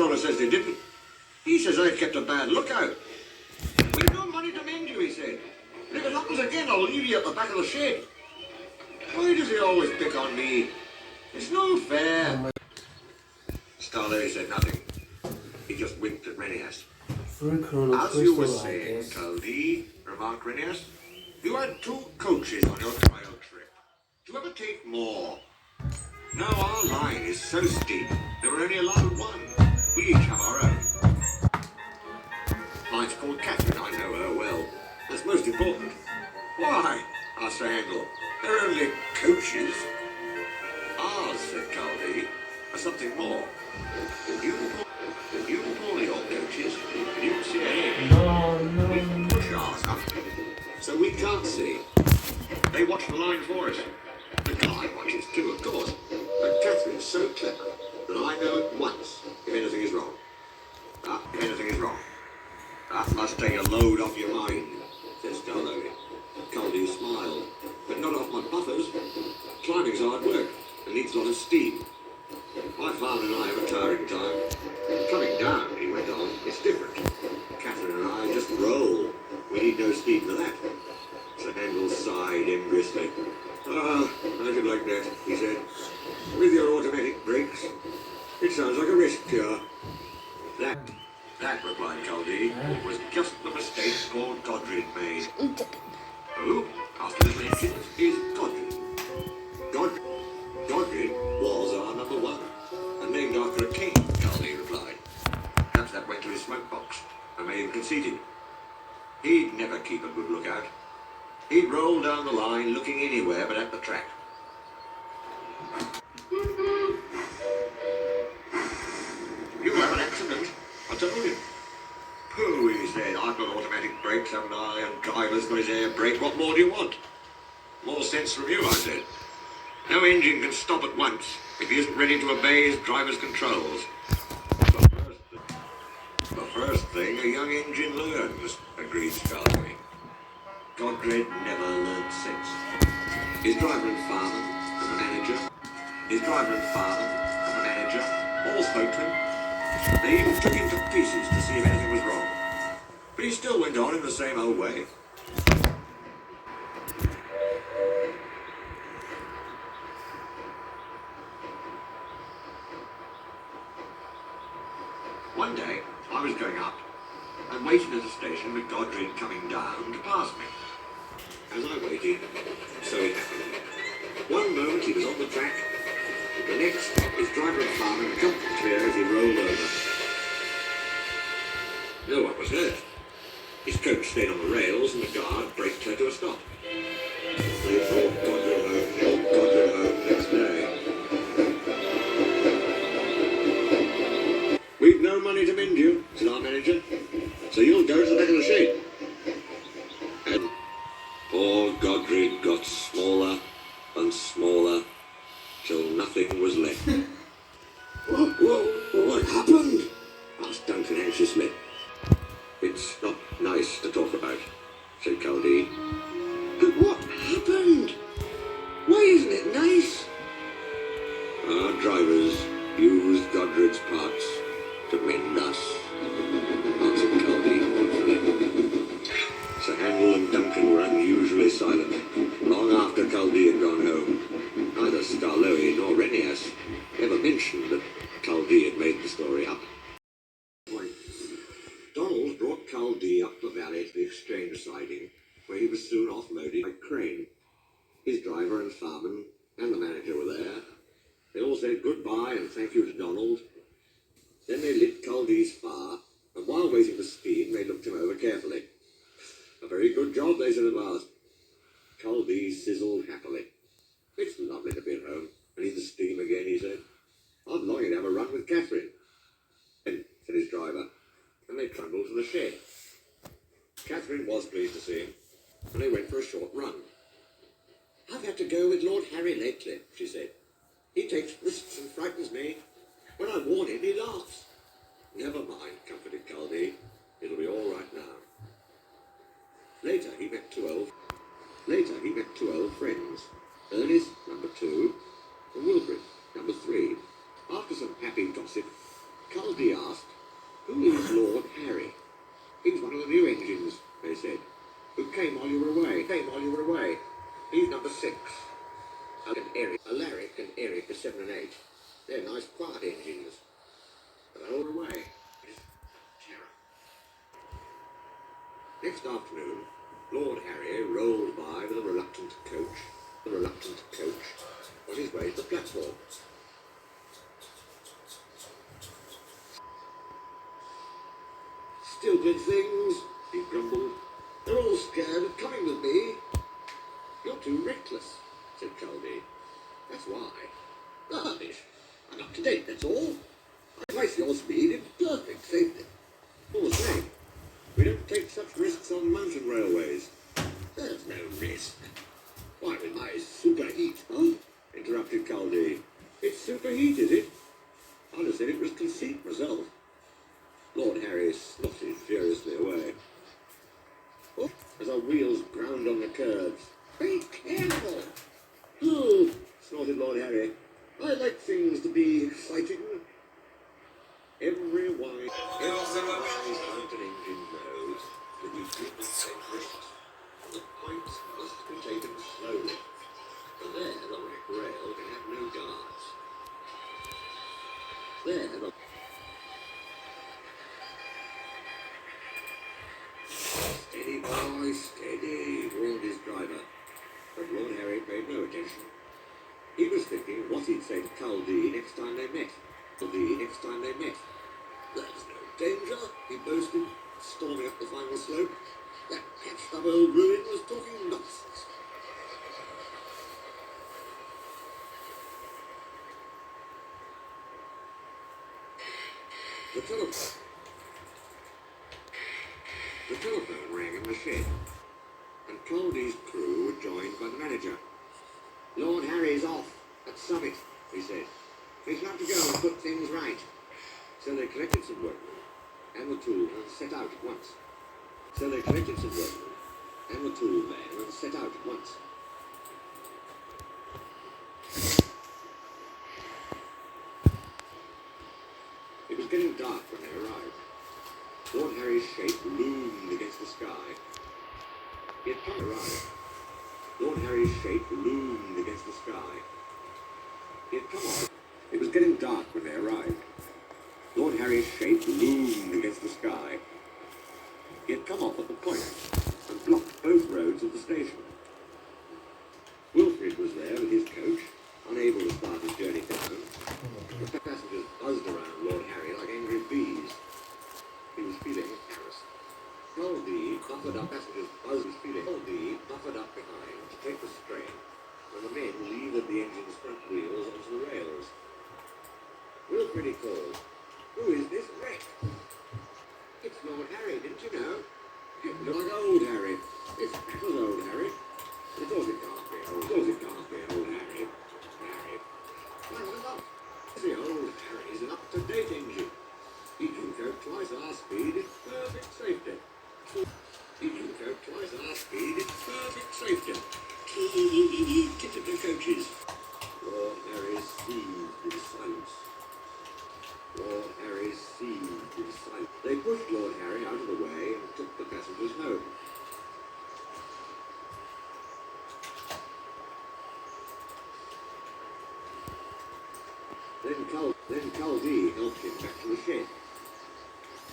controller says they didn't. He says I kept a bad lookout. We've no money to mend you, he said. And if it happens again, I'll leave you at the back of the shed. Why does he always pick on me? It's no fair. Starley said nothing. He just winked at Renias. As you were saying, Caldi, remarked Renias, you had 2 coaches on your trial trip. Do you ever take more? No, our line is so steep, there were only allowed 1. We each have our own. Mine's called Catherine, I know her well. That's most important. Why? Asked Sir Handel. They're only coaches. Ours, said Caldi, are something more. You pull your coaches, and you can see ahead. No. We push ours up, so we can't see. They watch the line for us. The guy watches too, of course. But Catherine's so clever that I know at once if anything is wrong. If anything is wrong. That must take a load off your mind, says Starley. Caldi smiled. But not off my buffers. Climbing's hard work and needs a lot of steam. My father and I have a tiring time. Coming down, he went on, it's different. Catherine and I just roll. We need no steam for that. Sir Handel sighed enviously. I should like that, he said. With your automatic brakes. It sounds like a risk cure. That, replied Caldi, was just the mistake poor Godred made. Who, after the mention, is Godred? Godred was our number 1, and named after a king, Caldi replied. Perhaps that went to his smoke box, and made him conceited. He'd never keep a good lookout. He'd roll down the line looking anywhere but at the track. You have an accident, I told you. Pooh, he said, I've got automatic brakes, haven't I? And driver's got his air brake. What more do you want? More sense from you, I said. No engine can stop at once if he isn't ready to obey his driver's controls. The first thing a young engine learns, agreed Starley. Godred never learnt sense. His driver and farmer and the manager all spoke to him. They even took him to pieces to see if anything was wrong. But he still went on in the same old way. One day, I was going up and waiting at a station with Godred coming down to pass me. As I waited, so it happened. One moment he was on the track, the next his driver and farmer jumped clear as he rolled over. No one was hurt. His coach stayed on the rails and the guard braked her to a stop. They brought Godred home next day. We've no money to mend you, said our manager, so you'll go to the back of the shed. And poor Godred got smaller and smaller till nothing was left. What happened? Asked Duncan anxiously. It's not nice to talk about, said Caldi. But what happened? Why isn't it nice? Our drivers used Godred's parts to mend us, answered Caldi thoughtfully. Sir Handel and Duncan were unusually silent. Long after Caldi had gone home, neither Starloey nor Renias ever mentioned that Caldi had made the story up. Donald brought Caldi up the valley to the exchange siding, where he was soon offloaded by crane. His driver and farman and the manager were there. They all said goodbye and thank you to Donald. Then they lit Caldi's fire, and while waiting for steam, they looked him over carefully. A very good job, they said at last. Caldi sizzled happily. It's lovely to be at home and in the steam again, he said. I'm longing to have a run with Catherine. Then, said his driver, and they trundled to the shed. Catherine was pleased to see him, and they went for a short run. I've had to go with Lord Harry lately, she said. He takes risks and frightens me. When I warn him, he laughs. Never mind, comforted Caldi. It'll be all right now. Later, he met two old friends. Ernest, number 2, and Wilfred, number 3. After some happy gossip, Caldi asked They're nice quiet engines, but they're all away. Terror. Next afternoon, Lord Harry rolled by with a reluctant coach. The reluctant coach on his way to the platform. Stupid things, he grumbled. They're all scared of coming with me. You're too reckless, said Caldy. That's why. Rubbish. I'm up to date, that's all. I place your speed in perfect safety. All the same, we don't take such risks on mountain railways. There's no risk. Why, with my superheat, huh? Interrupted Caldy. It's superheat, is it? I'd have said it was conceit myself. Lord Harry snotted furiously away. Oh, as our wheels ground on the curbs. Be careful! Oh, snorted Lord Harry. I like things to be exciting. Every wise mountain engine knows that you do not take risks. The points must be taken slowly. And there the rack rail can have no guards. There the... Steady, boy, steady, warned his driver. But Lord Harry paid no attention. He was thinking what he'd say to Caldy next time they met. Caldy next time they met. There's no danger, he boasted, storming up the final slope. That patched-up old ruin was talking nonsense. The telephone rang in the shed, and Caldy's crew were joined by the manager. Lord Harry's off at Summit, he said. He's not to go and put things right. So they collected some workmen and the tool and set out at once. It was getting dark when they arrived. Lord Harry's shape loomed against the sky. He had come to arrive. Lord Harry's shape loomed against the sky. He had come on. It was getting dark when they arrived. Lord Harry's shape loomed against the sky. He had come off at the point and blocked both roads of the station. Wilfrid was there with his coach, unable to start his journey down. The passengers buzzed around Lord Harry like angry bees. He was feeling embarrassed. Caldy buffered up behind to take the strain when the men levered the engine's front wheels onto the rails. Wilfrid, he called. Who is this wreck? It's Lord Harry, didn't you know? It looked like old Harry. It was old Harry. Of course it can't be old Harry. Well, enough. The old Harry's an up-to-date engine. He can go twice our speed in perfect safety. Typical coaches. Lord Harry seethed in silence. They pushed Lord Harry out of the way and took the passengers home. Then Caldy helped him back to the shed.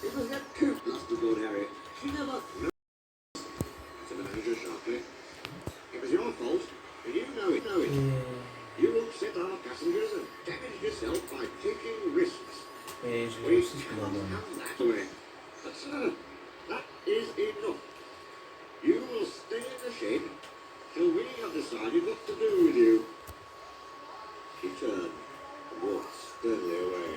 It was that coot, blustered Lord Harry. She never... No, said the manager sharply. It was your fault, and you know it. You upset our passengers and damaged yourself by taking risks. We cannot have that way. But sir, that is enough. You will stay in the shed till we have decided what to do with you. He turned and walked sternly away.